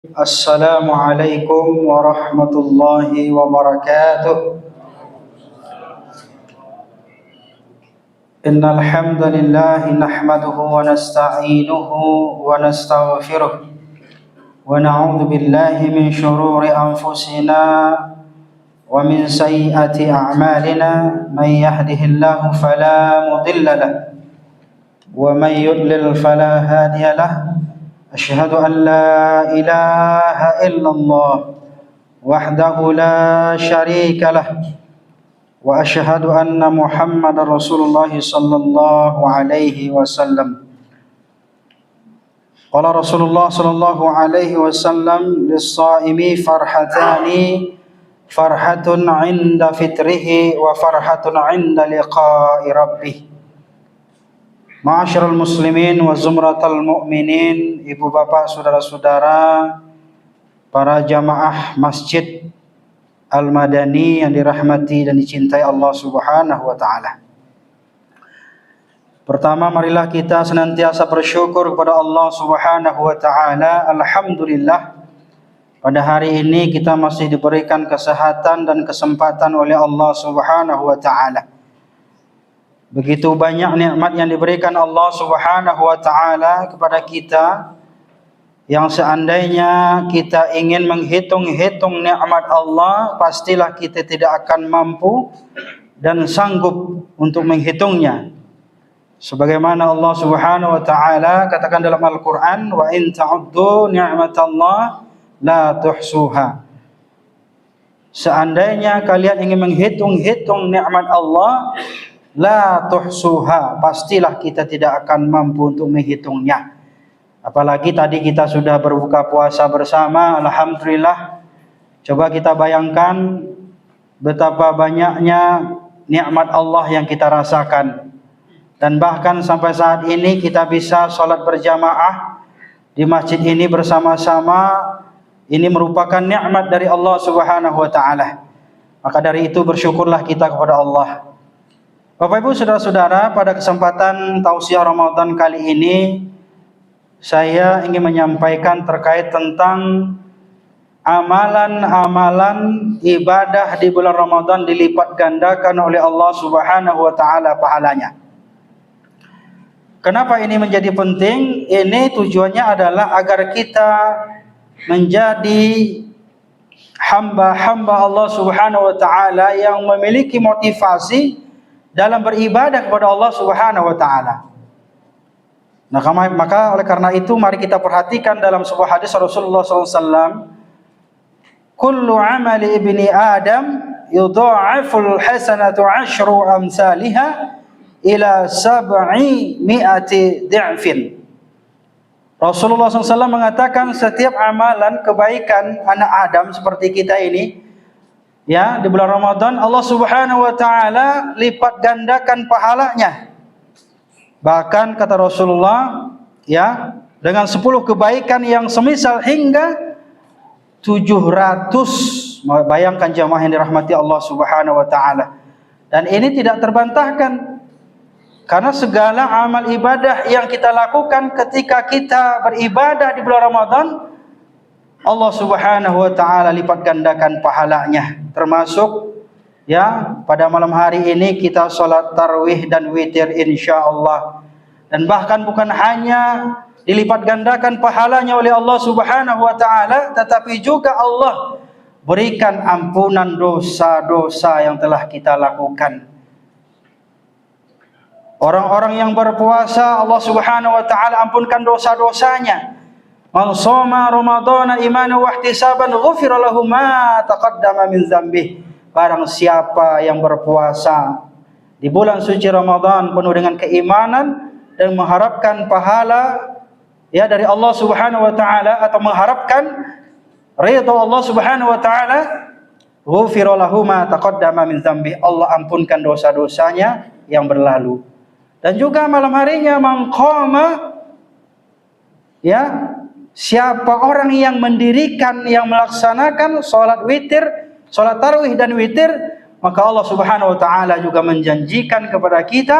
Assalamualaikum warahmatullahi wabarakatuh. Innal hamdalillah nahmaduhu wa nasta'inuhu wa nastaghfiruh wa na'udzu billahi min shururi anfusina wa min sayyiati a'malina. May yahdihillahu fala mudilla lahu wa may yudlil fala hadiya lahu. Asyhadu an la ilaha illallah wahdahu la syarika lah wa asyhadu anna Muhammadar Rasulullah sallallahu alaihi wasallam. Qala Rasulullah sallallahu alaihi wasallam, lis-shaimi farhatani, farhatun 'inda fitrihi wa farhatun 'inda liqa'i rabbih. Ma'asyiral muslimin wa zumratal mu'minin, ibu bapak, saudara-saudara, para jamaah Masjid Al-Madani yang dirahmati dan dicintai Allah Subhanahu wa taala. Pertama, marilah kita senantiasa bersyukur kepada Allah Subhanahu wa taala. Alhamdulillah, pada hari ini kita masih diberikan kesehatan dan kesempatan oleh Allah Subhanahu wa taala. Begitu banyak nikmat yang diberikan Allah Subhanahu wa taala kepada kita, yang seandainya kita ingin menghitung-hitung nikmat Allah, pastilah kita tidak akan mampu dan sanggup untuk menghitungnya. Sebagaimana Allah Subhanahu wa taala katakan dalam Al-Qur'an, wa in ta'uddu ni'matallah la tuhsuha. Seandainya kalian ingin menghitung-hitung nikmat Allah, la tuhsuha, pastilah kita tidak akan mampu untuk menghitungnya. Apalagi tadi kita sudah berbuka puasa bersama, alhamdulillah. Coba kita bayangkan betapa banyaknya nikmat Allah yang kita rasakan. Dan bahkan sampai saat ini kita bisa sholat berjamaah di masjid ini bersama-sama. Ini merupakan nikmat dari Allah Subhanahu wa taala. Maka dari itu bersyukurlah kita kepada Allah. Bapak Ibu saudara-saudara, pada kesempatan tausiah Ramadan kali ini saya ingin menyampaikan terkait tentang amalan-amalan ibadah di bulan Ramadan dilipat gandakan oleh Allah Subhanahu wa taala pahalanya. Kenapa ini menjadi penting? Ini tujuannya adalah agar kita menjadi hamba-hamba Allah Subhanahu wa taala yang memiliki motivasi dalam beribadah kepada Allah Subhanahu wa taala. Nah, maka oleh karena itu mari kita perhatikan dalam sebuah hadis Rasulullah SAW, kullu amali ibni Adam yudha'aful hasanatu 'ashru amsalha ila 700 di'fin. Rasulullah SAW mengatakan setiap amalan kebaikan anak Adam seperti kita ini, ya, di bulan Ramadan Allah Subhanahu wa taala lipat gandakan pahalanya. Bahkan kata Rasulullah, ya, dengan 10 kebaikan yang semisal hingga 700. Bayangkan jamaah yang dirahmati Allah Subhanahu wa taala. Dan ini tidak terbantahkan, karena segala amal ibadah yang kita lakukan ketika kita beribadah di bulan Ramadan, Allah Subhanahu wa taala lipat gandakan pahalanya. Termasuk, ya, pada malam hari ini kita sholat tarawih dan witir insyaallah. Dan bahkan bukan hanya dilipat gandakan pahalanya oleh Allah Subhanahu wa taala, tetapi juga Allah berikan ampunan dosa-dosa yang telah kita lakukan. Orang-orang yang berpuasa, Allah Subhanahu wa taala ampunkan dosa-dosanya. Man shoma ramadhana imanan wa ihtisaban ghufira lahu ma taqaddama min dzambih. Barang siapa yang berpuasa di bulan suci Ramadan penuh dengan keimanan dan mengharapkan pahala, ya, dari Allah Subhanahu wa taala, atau mengharapkan ridha Allah Subhanahu wa taala, ghufira lahu ma taqaddama min dzambih, Allah ampunkan dosa-dosanya yang berlalu. Dan juga malam harinya man qama, ya, siapa orang yang mendirikan, yang melaksanakan sholat witir, sholat tarawih dan witir, maka Allah Subhanahu wa taala juga menjanjikan kepada kita,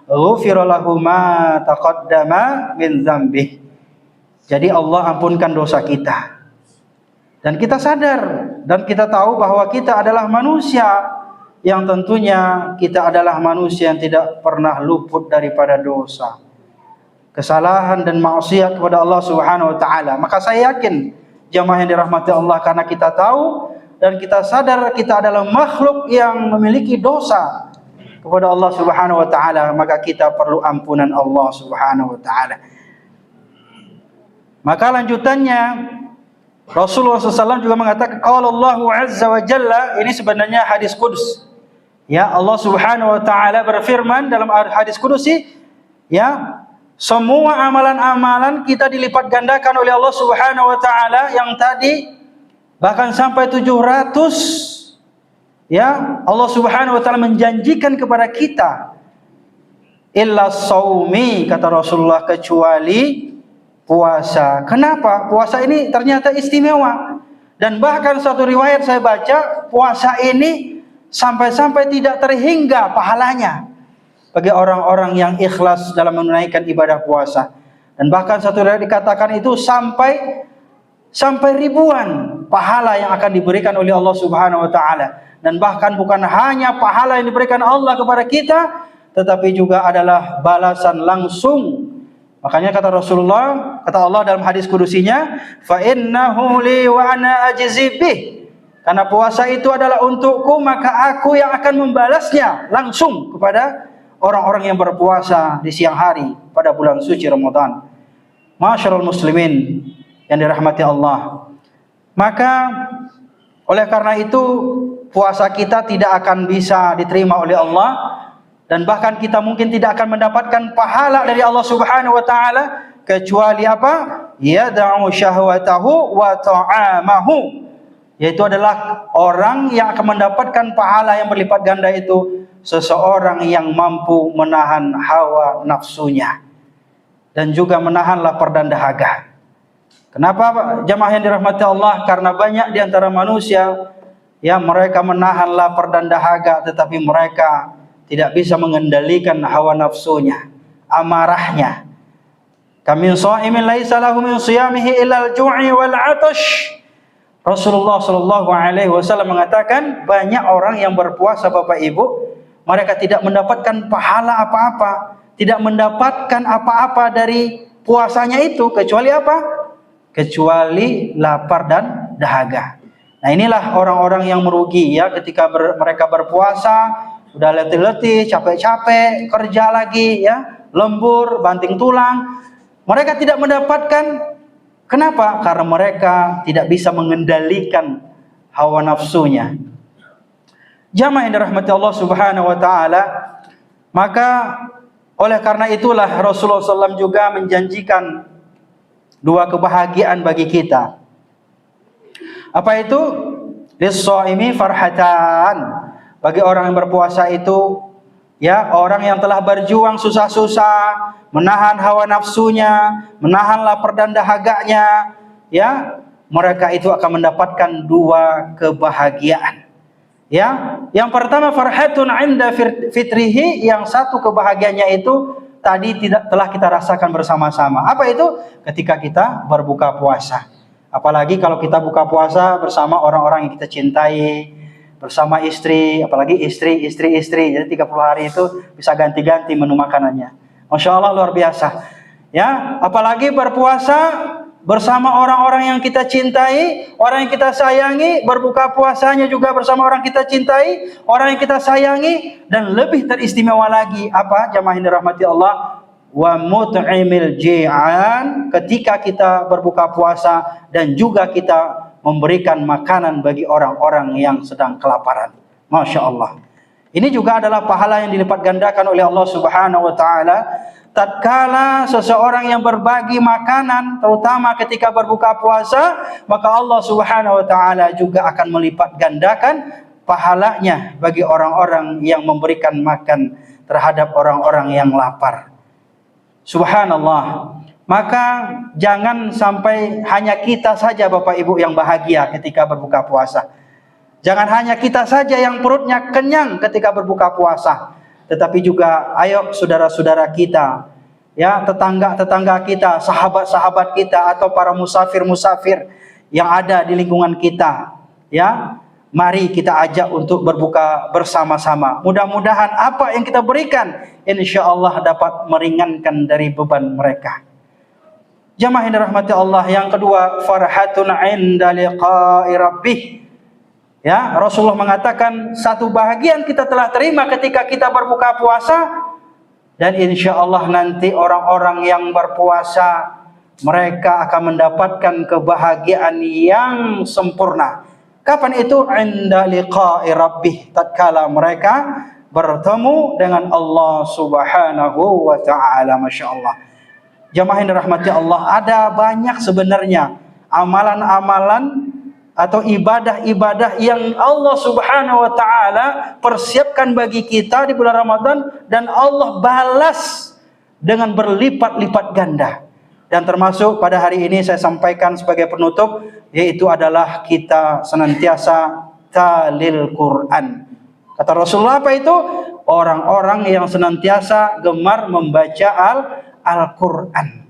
ghufira lahu ma taqaddama min dzambih. Jadi Allah ampunkan dosa kita. Dan kita sadar dan kita tahu bahwa kita adalah manusia yang tentunya kita adalah manusia yang tidak pernah luput daripada dosa, kesalahan dan maksiat kepada Allah Subhanahu wa taala. Maka saya yakin jamaah yang dirahmati Allah, karena kita tahu dan kita sadar kita adalah makhluk yang memiliki dosa kepada Allah Subhanahu wa taala, maka kita perlu ampunan Allah Subhanahu wa taala. Maka lanjutannya Rasulullah SAW juga mengatakan, qala Allahu azza wa jalla, ini sebenarnya hadis qudus. Ya, Allah Subhanahu wa taala berfirman dalam hadis qudusi, ya, semua amalan-amalan kita dilipat gandakan oleh Allah Subhanahu wa taala yang tadi bahkan sampai 700. Ya, Allah Subhanahu wa taala menjanjikan kepada kita, illa shaumi, kata Rasulullah, kecuali puasa. Kenapa? Puasa ini ternyata istimewa. Dan bahkan satu riwayat saya baca, puasa ini sampai-sampai tidak terhingga pahalanya bagi orang-orang yang ikhlas dalam menunaikan ibadah puasa. Dan bahkan satu riwayat dikatakan itu sampai ribuan pahala yang akan diberikan oleh Allah Subhanahu wa taala. Dan bahkan bukan hanya pahala yang diberikan Allah kepada kita, tetapi juga adalah balasan langsung. Makanya kata Rasulullah, kata Allah dalam hadis kudusinya, fa innahu li wa ana ajzi bih. Karena puasa itu adalah untukku, maka aku yang akan membalasnya langsung kepada orang-orang yang berpuasa di siang hari pada bulan suci Ramadan. Masyarul muslimin yang dirahmati Allah. Maka oleh karena itu puasa kita tidak akan bisa diterima oleh Allah, dan bahkan kita mungkin tidak akan mendapatkan pahala dari Allah Subhanahu wa taala kecuali apa? Yad'u syahwatahu wa ta'amahu. Yaitu adalah orang yang akan mendapatkan pahala yang berlipat ganda itu seseorang yang mampu menahan hawa nafsunya dan juga menahan lapar dan dahaga. Kenapa jamaah yang dirahmati Allah? Karena banyak di antara manusia ya, mereka menahan lapar dan dahaga, tetapi mereka tidak bisa mengendalikan hawa nafsunya, amarahnya. Kamin sha'imin laisa lahu min shiyamihi illa al-ju'i wal 'atash. Rasulullah sallallahu alaihi wasallam mengatakan, banyak orang yang berpuasa Bapak Ibu, mereka tidak mendapatkan pahala apa-apa, tidak mendapatkan apa-apa dari puasanya itu kecuali apa? Kecuali lapar dan dahaga. Nah, inilah orang-orang yang merugi ya, ketika mereka berpuasa udah letih-letih, capek-capek, kerja lagi ya, lembur, banting tulang. Mereka tidak mendapatkan. Kenapa? Karena mereka tidak bisa mengendalikan hawa nafsunya. Jamaah yang dirahmati Allah Subhanahu wa taala, maka oleh karena itulah Rasulullah SAW juga menjanjikan dua kebahagiaan bagi kita. Apa itu? Lis-shaimi farhatan. Bagi orang yang berpuasa itu ya, orang yang telah berjuang susah-susah, menahan hawa nafsunya, menahan lapar dan dahaganya, ya, mereka itu akan mendapatkan dua kebahagiaan. Ya, yang pertama farhatun 'inda fitrihi, yang satu kebahagiaannya itu tadi telah kita rasakan bersama-sama. Apa itu? Ketika kita berbuka puasa. Apalagi kalau kita buka puasa bersama orang-orang yang kita cintai, bersama istri, apalagi istri. Jadi 30 hari itu bisa ganti-ganti menu makanannya. Masya Allah, luar biasa. Ya, apalagi berpuasa bersama orang-orang yang kita cintai, orang yang kita sayangi, berbuka puasanya juga bersama orang kita cintai, orang yang kita sayangi, dan lebih teristimewa lagi apa? Jamaah yang dirahmati Allah, wa mut'imil ji'an, ketika kita berbuka puasa dan juga kita memberikan makanan bagi orang-orang yang sedang kelaparan. Masya Allah. Ini juga adalah pahala yang dilipat gandakan oleh Allah Subhanahu wa taala tatkala seseorang yang berbagi makanan, terutama ketika berbuka puasa, maka Allah Subhanahu wa taala juga akan melipat gandakan pahalanya bagi orang-orang yang memberikan makan terhadap orang-orang yang lapar. Subhanallah. Maka jangan sampai hanya kita saja Bapak Ibu yang bahagia ketika berbuka puasa. Jangan hanya kita saja yang perutnya kenyang ketika berbuka puasa, tetapi juga ayo saudara-saudara kita, ya, tetangga-tetangga kita, sahabat-sahabat kita, atau para musafir-musafir yang ada di lingkungan kita, ya. Mari kita ajak untuk berbuka bersama-sama. Mudah-mudahan apa yang kita berikan insyaallah dapat meringankan dari beban mereka. Jamaah yang dirahmati Allah, yang kedua, farhatun 'inda liqa'i rabbih. Ya, Rasulullah mengatakan satu bahagian kita telah terima ketika kita berbuka puasa, dan insyaallah nanti orang-orang yang berpuasa mereka akan mendapatkan kebahagiaan yang sempurna. Kapan itu? Inda liqa'i rabbih, tatkala mereka bertemu dengan Allah Subhanahu wa taala. Masyaallah. Jamaah yang dirahmati Allah, ada banyak sebenarnya amalan-amalan atau ibadah-ibadah yang Allah Subhanahu wa taala persiapkan bagi kita di bulan Ramadan, dan Allah balas dengan berlipat-lipat ganda. Dan termasuk pada hari ini saya sampaikan sebagai penutup, yaitu adalah kita senantiasa talil Quran. Kata Rasulullah apa itu? Orang-orang yang senantiasa gemar membaca Al-Quran.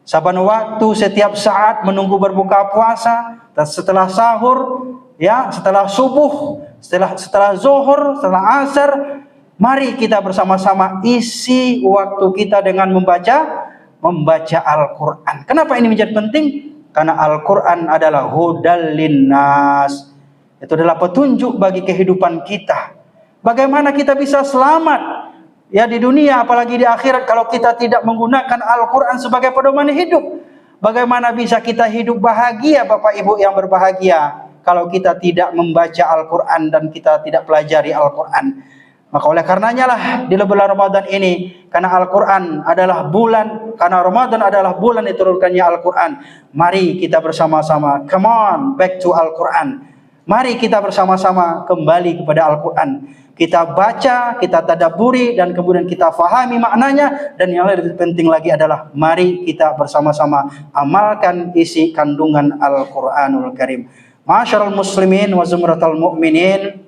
Saban waktu, setiap saat menunggu berbuka puasa, setelah sahur, ya, setelah subuh, setelah zuhur, setelah asar, mari kita bersama-sama isi waktu kita dengan membaca Al-Quran. Kenapa ini menjadi penting? Karena Al-Quran adalah hudal linnas. Itu adalah petunjuk bagi kehidupan kita. Bagaimana kita bisa selamat ya di dunia, apalagi di akhirat, kalau kita tidak menggunakan Al-Quran sebagai pedoman hidup. Bagaimana bisa kita hidup bahagia, Bapak Ibu yang berbahagia, kalau kita tidak membaca Al-Quran dan kita tidak pelajari Al-Quran. Maka oleh karenanya lah di bulan Ramadan ini, karena Al-Quran adalah bulan, karena Ramadan adalah bulan diturunkannya Al-Quran, mari kita bersama-sama, come on, back to Al-Quran. Mari kita bersama-sama kembali kepada Al-Quran. Kita baca, kita tadabburi, dan kemudian kita fahami maknanya. Dan yang lebih penting lagi adalah mari kita bersama-sama amalkan isi kandungan Al-Quranul Karim. Ma'asyiral muslimin wa zumratal mu'minin,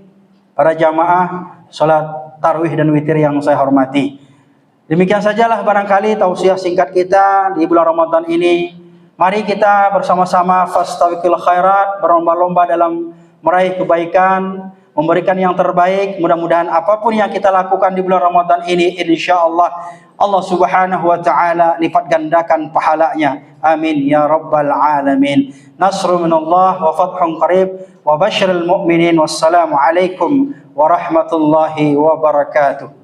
para jamaah salat tarawih dan witir yang saya hormati. Demikian sajalah barangkali tausiah singkat kita di bulan Ramadan ini. Mari kita bersama-sama fastabiqul khairat, berlomba-lomba dalam meraih kebaikan, memberikan yang terbaik. Mudah-mudahan apapun yang kita lakukan di bulan Ramadan ini, insyaallah Allah Subhanahu wa taala lipat gandakan pahalanya. Amin ya rabbal alamin. Nasrun minallah wa fathun qarib wa basyiril mu'minin. Wassalamu alaikum warahmatullahi wabarakatuh.